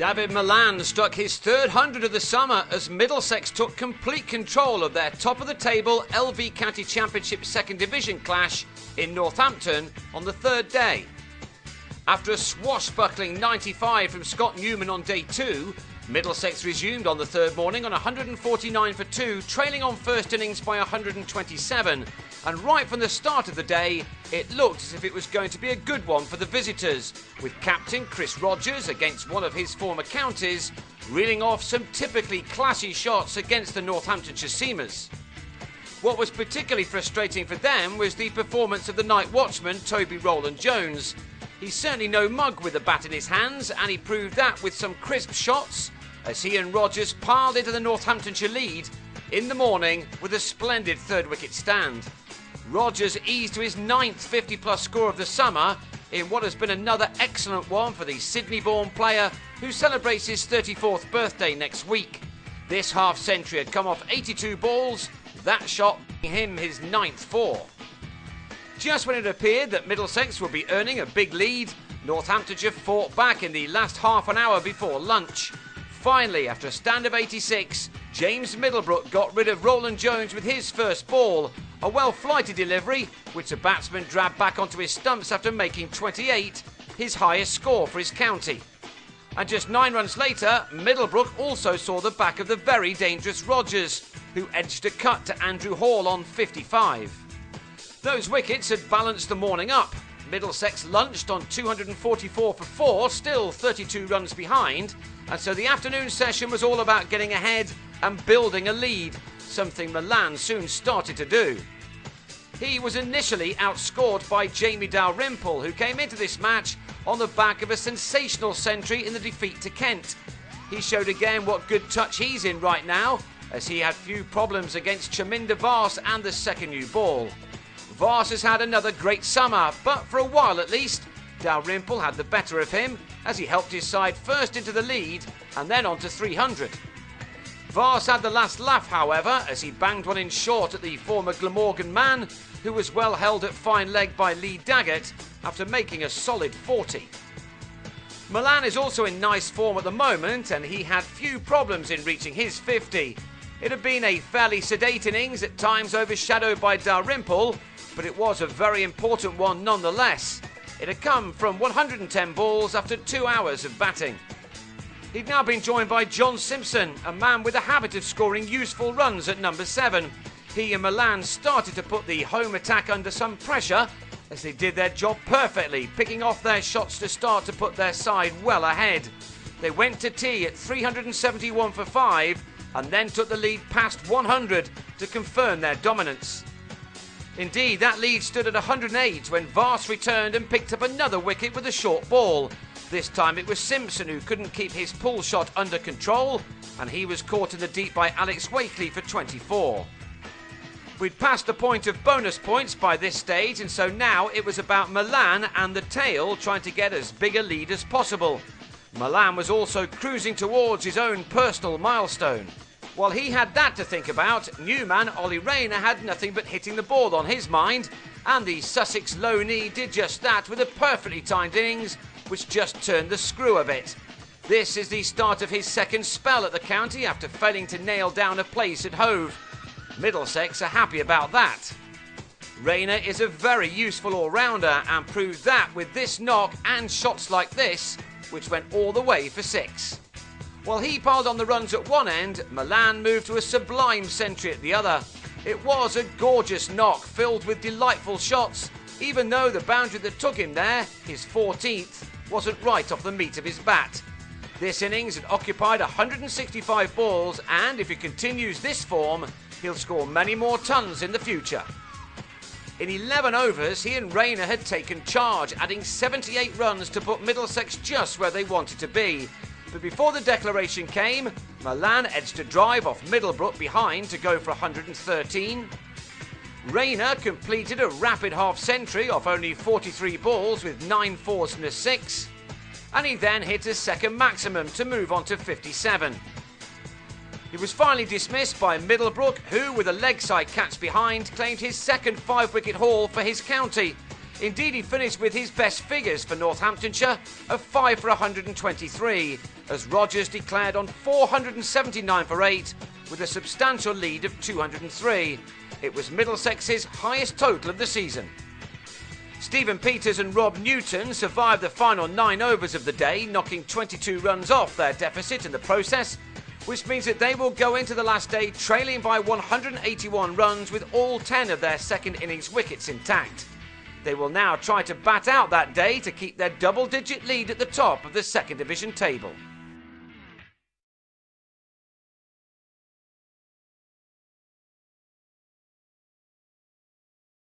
Malan struck his third 100 of the summer as Middlesex took complete control of their top-of-the-table LV County Championship Second Division clash in Northampton on the third day. After a swashbuckling 95 from Scott Newman on day 2, Middlesex resumed on the third morning on 149 for 2, trailing on first innings by 127, and right from the start of the day, it looked as if it was going to be a good one for the visitors, with captain Chris Rogers, against one of his former counties, reeling off some typically classy shots against the Northamptonshire seamers. What was particularly frustrating for them was the performance of the night watchman, Toby Rowland Jones. He's certainly no mug with the bat in his hands, and he proved that with some crisp shots as he and Rogers piled into the Northamptonshire lead in the morning with a splendid third wicket stand. Rogers eased to his 9th 50-plus score of the summer in what has been another excellent one for the Sydney-born player who celebrates his 34th birthday next week. This half-century had come off 82 balls, that shot giving him his 9th 4. Just when it appeared that Middlesex would be earning a big lead, Northamptonshire fought back in the last half an hour before lunch. Finally, after a stand of 86, James Middlebrook got rid of Rowland Jones with his first ball, a well-flighted delivery, which the batsman dragged back onto his stumps after making 28, his highest score for his county. And just 9 runs later, Middlebrook also saw the back of the very dangerous Rogers, who edged a cut to Andrew Hall on 55. Those wickets had balanced the morning up. Middlesex lunched on 244 for 4, still 32 runs behind, and so the afternoon session was all about getting ahead and building a lead, something Malan soon started to do. He was initially outscored by Jamie Dalrymple, who came into this match on the back of a sensational century in the defeat to Kent. He showed again what good touch he's in right now, as he had few problems against Chaminda Vars and the second new ball. Vars has had another great summer, but for a while at least, Dalrymple had the better of him as he helped his side first into the lead and then on to 300. Vars had the last laugh, however, as he banged one in short at the former Glamorgan man, who was well held at fine leg by Lee Daggett after making a solid 40. Malan is also in nice form at the moment, and he had few problems in reaching his 50. It had been a fairly sedate innings, at times overshadowed by Dalrymple, but it was a very important one nonetheless. It had come from 110 balls after 2 hours of batting. He'd now been joined by John Simpson, a man with a habit of scoring useful runs at number 7. He and Malan started to put the home attack under some pressure as they did their job perfectly, picking off their shots to start to put their side well ahead. They went to tea at 371 for 5 and then took the lead past 100 to confirm their dominance. Indeed, that lead stood at 108 when Vars returned and picked up another wicket with a short ball. This time it was Simpson who couldn't keep his pull shot under control, and he was caught in the deep by Alex Wakely for 24. We'd passed the point of bonus points by this stage, and so now it was about Malan and the tail trying to get as big a lead as possible. Malan was also cruising towards his own personal milestone. While he had that to think about, new man Ollie Rayner had nothing but hitting the ball on his mind, and the Sussex low knee did just that with a perfectly timed innings which just turned the screw a bit. This is the start of his second spell at the county after failing to nail down a place at Hove. Middlesex are happy about that. Rayner is a very useful all-rounder and proved that with this knock and shots like this, which went all the way for 6. While he piled on the runs at one end, Malan moved to a sublime century at the other. It was a gorgeous knock filled with delightful shots, even though the boundary that took him there, his 14th, wasn't right off the meat of his bat. This innings had occupied 165 balls, and if he continues this form, he'll score many more tons in the future. In 11 overs, he and Rayner had taken charge, adding 78 runs to put Middlesex just where they wanted to be. But before the declaration came, Malan edged a drive off Middlebrook behind to go for 113. Rayner completed a rapid half-century off only 43 balls with 9 fours and a 6. And he then hit a second maximum to move on to 57. He was finally dismissed by Middlebrook, who, with a leg side catch behind, claimed his second 5-wicket haul for his county. Indeed, he finished with his best figures for Northamptonshire of 5 for 123, as Rogers declared on 479 for 8, with a substantial lead of 203. It was Middlesex's highest total of the season. Stephen Peters and Rob Newton survived the final 9 overs of the day, knocking 22 runs off their deficit in the process, which means that they will go into the last day trailing by 181 runs with all 10 of their second innings wickets intact. They will now try to bat out that day to keep their double-digit lead at the top of the second division table.